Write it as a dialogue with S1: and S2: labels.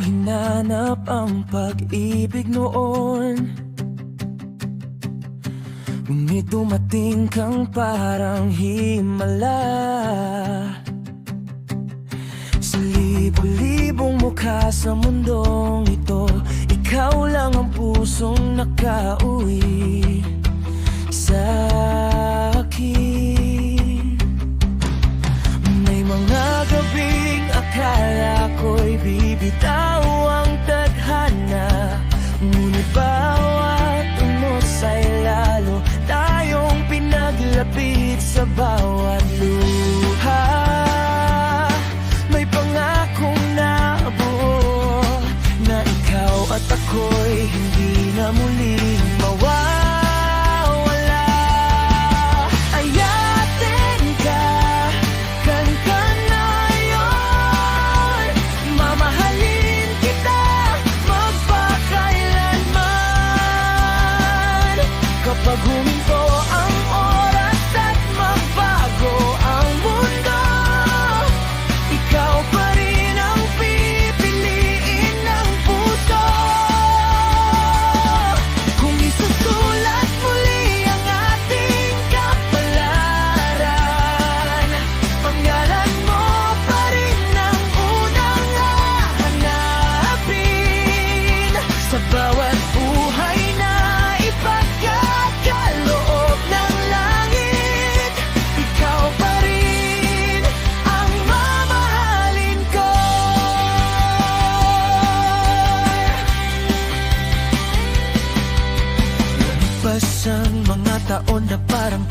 S1: hinanap ang pag-ibig noon, ngunit dumating kang parang himala. Sa libo-libong mukha sa mundong ito, ikaw lang ang pusong nakauwi sa akin. May mga gabing akala ko'y bibitaw ang tadhana, ngunit bawat unos ay lalo tayong pinaglapit sa bawat luha. May pangakong nabuo na ikaw at ako'y hindi na muling mawawala. Ayatin ka, kanta na yun. Mamahalin kita magpakailanman. Kapag huminto ang oras at magbago ang mundo, ikaw pa rin ang pipiliin ng puso. Kung isusulat muli ang ating kapalaran, pangalan mo pa rin ang unang hahanapin. Sa bawat buhay na ipagkakaloob ng langit, ikaw pa rin ang mamahalin ko. Lumipas ang mga taon na parang